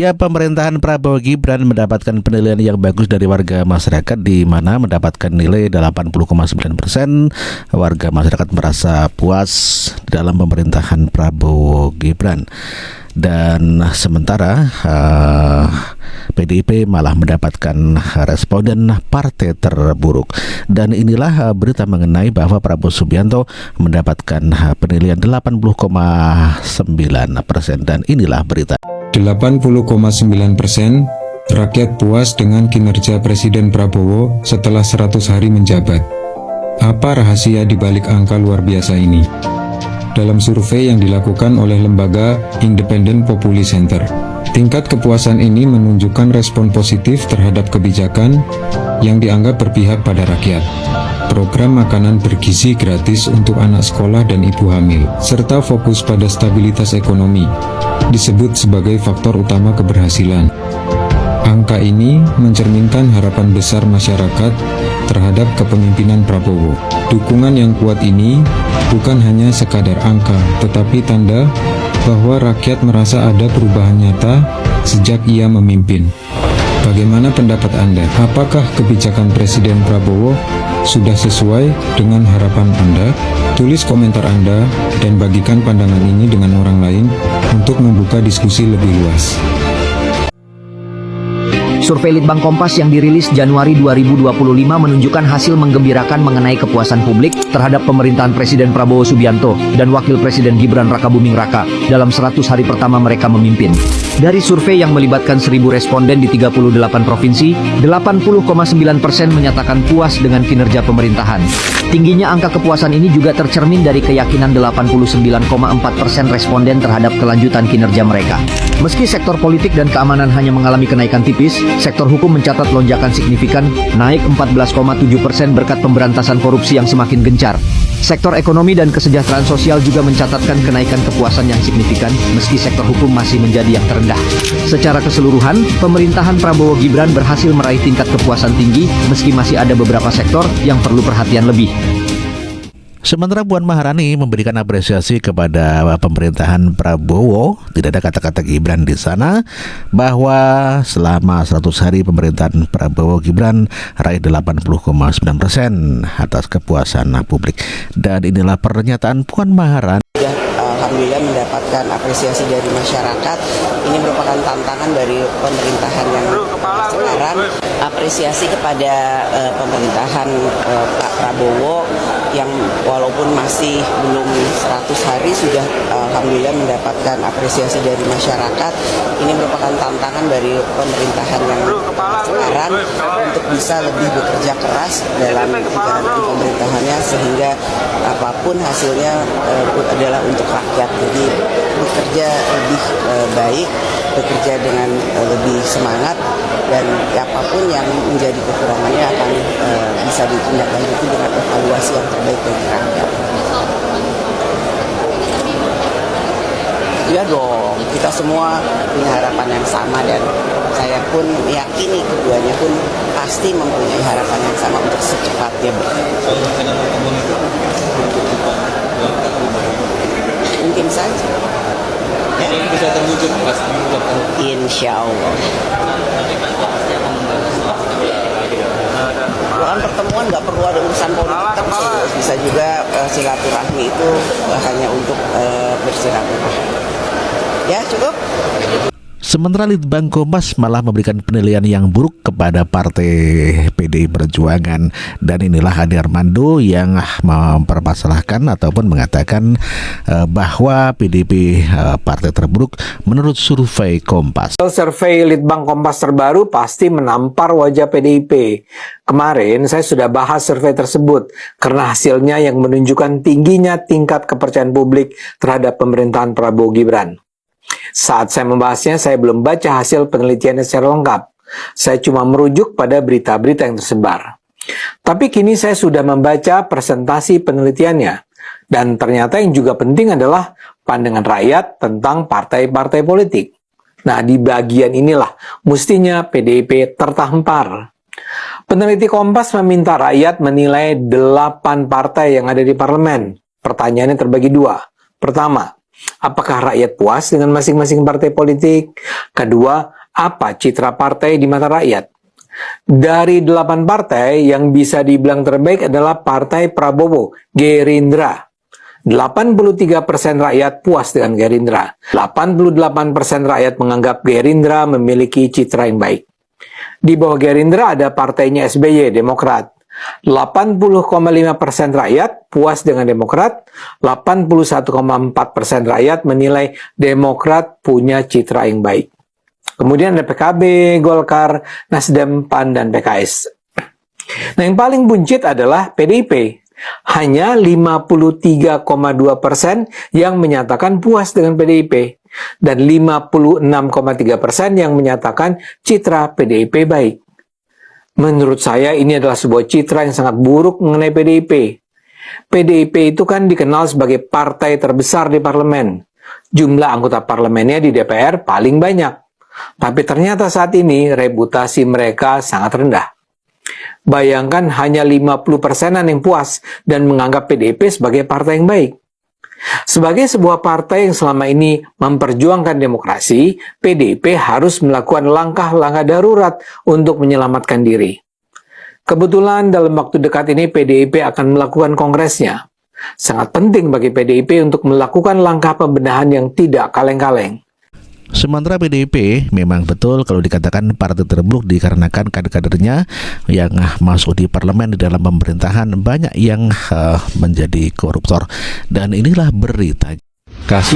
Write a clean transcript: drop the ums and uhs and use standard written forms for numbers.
Ya, pemerintahan Prabowo Gibran mendapatkan penilaian yang bagus dari warga masyarakat, di mana mendapatkan nilai 80,9%. Warga masyarakat merasa puas dalam pemerintahan Prabowo Gibran. Dan sementara PDIP malah mendapatkan responden partai terburuk. Dan inilah berita mengenai bahwa Prabowo Subianto mendapatkan penilaian 80,9%. Dan inilah berita. 80,9% rakyat puas dengan kinerja Presiden Prabowo setelah 100 hari menjabat. Apa rahasia di balik angka luar biasa ini? Dalam survei yang dilakukan oleh lembaga Independent Populi Center, tingkat kepuasan ini menunjukkan respon positif terhadap kebijakan yang dianggap berpihak pada rakyat, program makanan bergizi gratis untuk anak sekolah dan ibu hamil, serta fokus pada stabilitas ekonomi, disebut sebagai faktor utama keberhasilan. Angka ini mencerminkan harapan besar masyarakat terhadap kepemimpinan Prabowo. Dukungan yang kuat ini bukan hanya sekadar angka, tetapi tanda bahwa rakyat merasa ada perubahan nyata sejak ia memimpin. Bagaimana pendapat Anda? Apakah kebijakan Presiden Prabowo sudah sesuai dengan harapan Anda? Tulis komentar Anda dan bagikan pandangan ini dengan orang lain untuk membuka diskusi lebih luas. Survei Litbang Kompas yang dirilis Januari 2025 menunjukkan hasil menggembirakan mengenai kepuasan publik terhadap pemerintahan Presiden Prabowo Subianto dan Wakil Presiden Gibran Rakabuming Raka dalam 100 hari pertama mereka memimpin. Dari survei yang melibatkan 1.000 responden di 38 provinsi, 80,9% menyatakan puas dengan kinerja pemerintahan. Tingginya angka kepuasan ini juga tercermin dari keyakinan 89,4% responden terhadap kelanjutan kinerja mereka. Meski sektor politik dan keamanan hanya mengalami kenaikan tipis, sektor hukum mencatat lonjakan signifikan, naik 14,7% berkat pemberantasan korupsi yang semakin gencar. Sektor ekonomi dan kesejahteraan sosial juga mencatatkan kenaikan kepuasan yang signifikan, meski sektor hukum masih menjadi yang terendah. Secara keseluruhan, pemerintahan Prabowo Gibran berhasil meraih tingkat kepuasan tinggi, meski masih ada beberapa sektor yang perlu perhatian lebih. Sementara Puan Maharani memberikan apresiasi kepada pemerintahan Prabowo, tidak ada kata-kata Gibran di sana, bahwa selama 100 hari pemerintahan Prabowo Gibran raih 80,9% atas kepuasan publik. Dan inilah pernyataan Puan Maharani. Alhamdulillah mendapatkan apresiasi dari masyarakat. Ini merupakan tantangan dari pemerintahan yang sekarang. Apresiasi kepada pemerintahan Pak Prabowo yang walaupun masih belum 100 hari sudah alhamdulillah mendapatkan apresiasi dari masyarakat. Ini merupakan tantangan dari pemerintahan yang sekarang untuk bisa lebih bekerja keras dalam menjalankan pemerintahannya sehingga apapun hasilnya adalah untuk rakyat. Jadi bekerja lebih baik, bekerja dengan lebih semangat, dan apapun yang menjadi kekurangannya akan bisa ditindaklanjuti dengan evaluasi yang terbaik bagi rakyat. Iya dong, kita semua punya harapan yang sama dan saya pun meyakini keduanya pun pasti mempunyai harapan yang sama untuk secepatnya. Mungkin saja. Bisa terwujud pas Insya Allah. Bukan pertemuan nggak perlu ada urusan politik, tapi bisa juga silaturahmi itu hanya untuk bersilaturahmi. Ya cukup. Sementara Litbang Kompas malah memberikan penilaian yang buruk kepada partai PDI Perjuangan. Dan inilah Ade Armando yang mempermasalahkan ataupun mengatakan bahwa PDIP partai terburuk menurut survei Kompas. Survei Litbang Kompas terbaru pasti menampar wajah PDIP. Kemarin saya sudah bahas survei tersebut karena hasilnya yang menunjukkan tingginya tingkat kepercayaan publik terhadap pemerintahan Prabowo Gibran. Saat saya membahasnya, saya belum baca hasil penelitiannya secara lengkap. Saya cuma merujuk pada berita-berita yang tersebar. Tapi kini saya sudah membaca presentasi penelitiannya. Dan ternyata yang juga penting adalah pandangan rakyat tentang partai-partai politik. Nah, di bagian inilah mestinya PDIP tertampar. Peneliti Kompas meminta rakyat menilai 8 partai yang ada di parlemen. Pertanyaannya terbagi dua. Pertama, Apakah rakyat puas dengan masing-masing partai politik? Kedua, apa citra partai di mata rakyat? Dari 8 partai, yang bisa dibilang terbaik adalah Partai Prabowo, Gerindra. 83% rakyat puas dengan Gerindra. 88% rakyat menganggap Gerindra memiliki citra yang baik. Di bawah Gerindra ada partainya SBY, Demokrat. 80,5% rakyat puas dengan Demokrat, 81,4% rakyat menilai Demokrat punya citra yang baik. Kemudian ada PKB, Golkar, Nasdem, PAN, dan PKS. Nah, yang paling buncit adalah PDIP. Hanya 53,2% yang menyatakan puas dengan PDIP dan 56,3% yang menyatakan citra PDIP baik. Menurut saya ini adalah sebuah citra yang sangat buruk mengenai PDIP. PDIP itu kan dikenal sebagai partai terbesar di parlemen. Jumlah anggota parlemennya di DPR paling banyak. Tapi ternyata saat ini reputasi mereka sangat rendah. Bayangkan hanya 50%-an yang puas dan menganggap PDIP sebagai partai yang baik. Sebagai sebuah partai yang selama ini memperjuangkan demokrasi, PDIP harus melakukan langkah-langkah darurat untuk menyelamatkan diri. Kebetulan dalam waktu dekat ini PDIP akan melakukan kongresnya. Sangat penting bagi PDIP untuk melakukan langkah pembenahan yang tidak kaleng-kaleng. Sementara PDIP memang betul kalau dikatakan partai terburuk dikarenakan kader-kadernya yang masuk di parlemen di dalam pemerintahan banyak yang menjadi koruptor. Dan inilah berita. Kasus